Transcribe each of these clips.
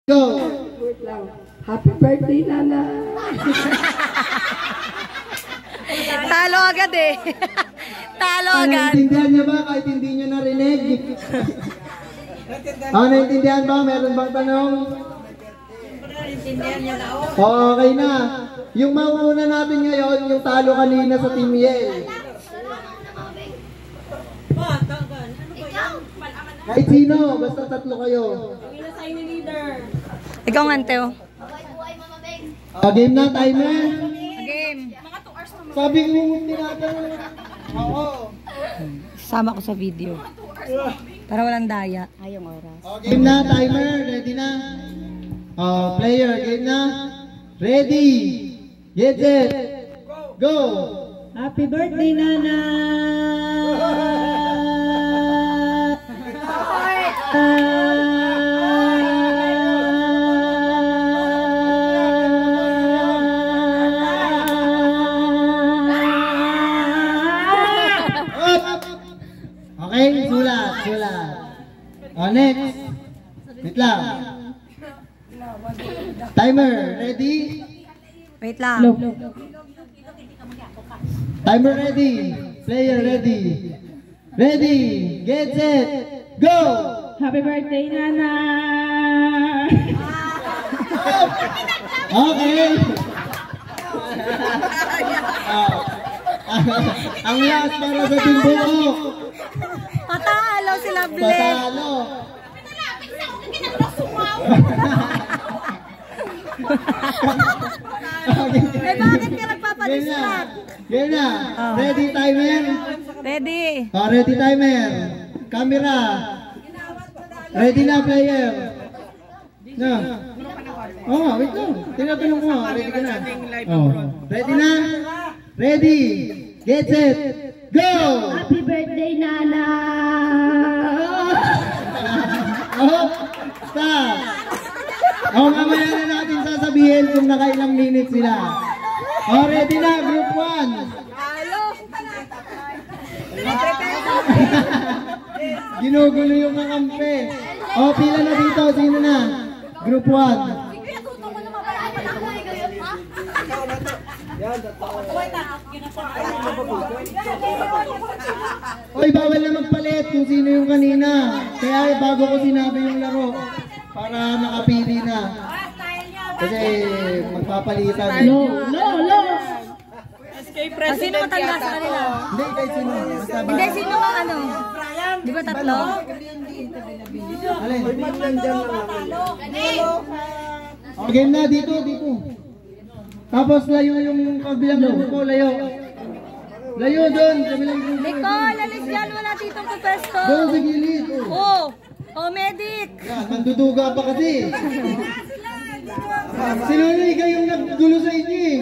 Go! Wait lang. Happy birthday, Nana! Talo agad eh. Talo agad. Naintindihan niyo ba kahit hindi niyo narinig? Naintindihan ba? Meron bang tanong? Okay na. Yung mauuna natin ngayon, yung talo kanina sa Team Yale. Kahit sino, basta tatlo kayo. Ikaw nga, Teo. Game na, timer. Game. Sabi ko hindi natin. Oo. Sama ko sa video. Para walang daya. Ayong oras. Game na, timer. Ready na? Player, game na. Ready. Get it. Go. Happy birthday, Nana! Okay, sulat. Next. Wait lang. Timer, ready? Wait lang. Timer ready. Player ready. Ready. Get set. Go. Happy birthday, Nana! Okay. Ang last para sa Timbuko. Patalo sila, Blake. Patalo. Eh, bakit ka nagpapadistract? Game na. Ready, timer? Ready. Ready, timer. Camera. Ready na, player. Na. Wait lang. Tinatanong ko. Ready ka na. Ready na? Ready. Get set. Go! Happy birthday, Nana! Stop! Mamaya na natin sasabihin kung nakailang minutes sila. Ready na, group 1. Ginugulo yung kakampi. Pila na dito. Sino na? Group 1. Oy, bawal na magpalit kung sino yung kanina. Kaya bago ko sinabi yung laro para makapili na. Kasi magpapalitan. No! Sino matanda sa kanila? Hindi, kahit sino. Hindi, sino ang ano? Di ba tatlo? Alin? Game na, dito. Tapos layo yung kabilang grupo ko, layo. Layo doon, kabilang grupo. Nicole, alis yan. Wala ditong pupesto. Doon sa gilid. Medic. Yan, manduduga pa kasi. Sinunay kayong naggulo sa inyo eh.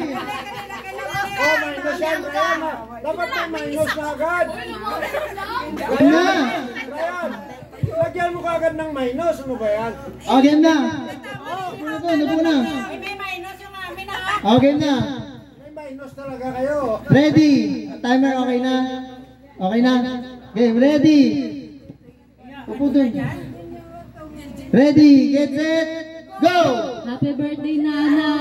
Minus yan, Ryan. Dapat may minus na agad. Na! Ryan, lagyan mo kagad ng minus. Ano ba yan? Game na. Napo na. Game na. May minus talaga kayo. Ready. Timer, okay na? Okay na? Game, ready. Upo dun. Ready, get set, go! Happy birthday, Nana!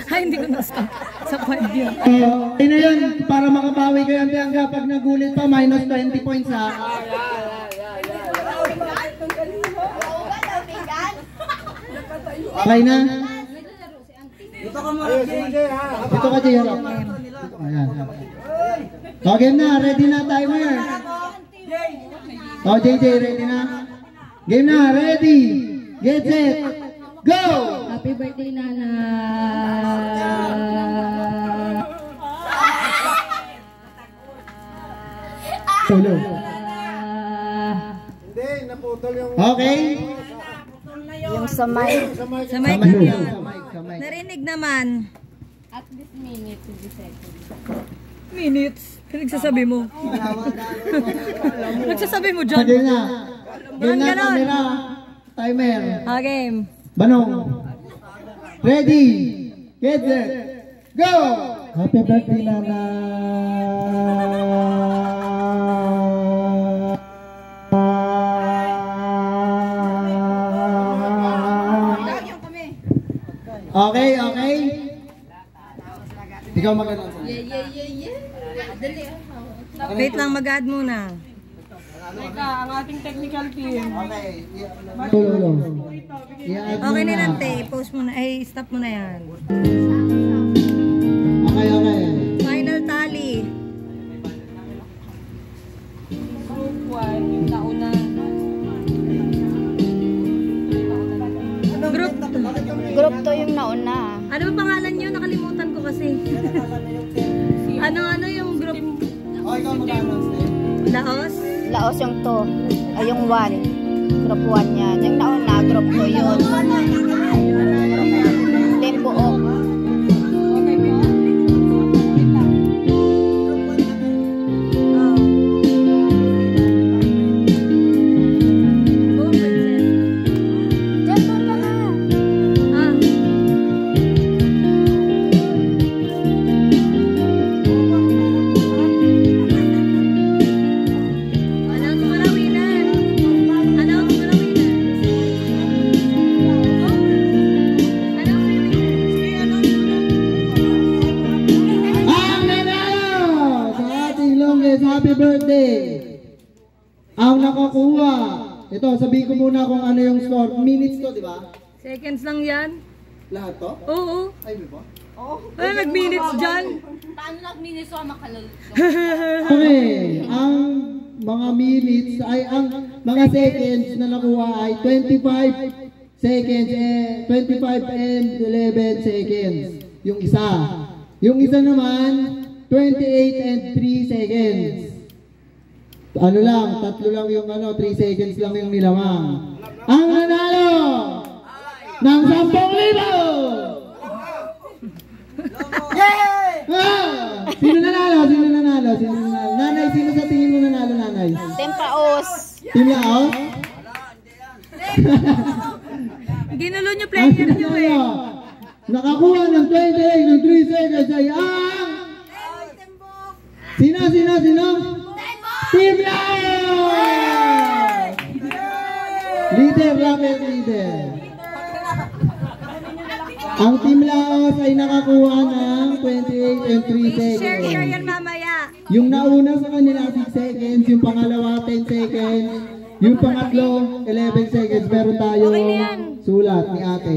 Ay, hindi ko na-stop. Sa point yun. Okay na yun, para makabawi kayo ang tiyangga. Pag nagulit pa, minus 20 points ha. Okay na? Dito ka muna, JJ, ha? Dito ka, JJ. Ayan. Okay na, ready na timer. JJ, ready na? Game na, ready, get set, go! Happy birthday, Nana! Solo. Hindi, naputol yung... Okay? Yung sa mic. Sa mic Kamay. yun. Narinig naman. At this minute, 50 seconds. Minutes. Nagsasabi mo. Nagsasabi mo dyan. Game na. Game na, Ganon. camera. Timer. Game. Banong. Ready. Get set. Go! Happy birthday, Nana! Okay, okay? Ikaw maganda. Wait lang, mag-add muna. Ang ating technical team. Okay. Tulo. Okay na lang, te. Post mo na. Eh, stop mo na yan. Okay, okay. Final tally. Group 1, yung nauna. Group 2 yung nauna. Ano ba pangalan nyo? Nakalimutan ko kasi. ano yung group? Okay, ikaw maganda. Laos? Laos yung 2. Ay, yung 1. Group 1 yan. Yung nauna, group 2 yun. Team buok. Happy birthday! Ang nakakuha, ito, sabihin ko muna kung ano yung score. Minutes to, di ba? Seconds lang yan. Lahat to? Oo. Ay, di ba? Ano nag-minutes dyan? Paano nag-minutes so makalul? Okay, ang mga minutes ay ang mga seconds na nakuha ay 25 seconds, 25 and 11 seconds. Yung isa. Yung isa naman, 28 and 3 seconds. Ano lang, tatlo lang yung 3 seconds lang yung nilamang. Ang nanalo ng 10,000! Sino nanalo? Sino nanalo? Sino nanalo? Nanay, sino sa tingin mo nanalo, nanay? Team Paos. Team Laos? Ginulo nyo player nyo eh. Nakakuha ng 28 ng 3 seconds ay ang... Sino? Team Laos! Leader, rapid leader. Ang Team Laos ay nakakuha ng 28 and 3 seconds. Share yan mamaya. Yung nauna sa kanila 6 seconds, yung pangalawa 10 seconds, yung pangatlo 11 seconds. Meron tayong sulat ni ate.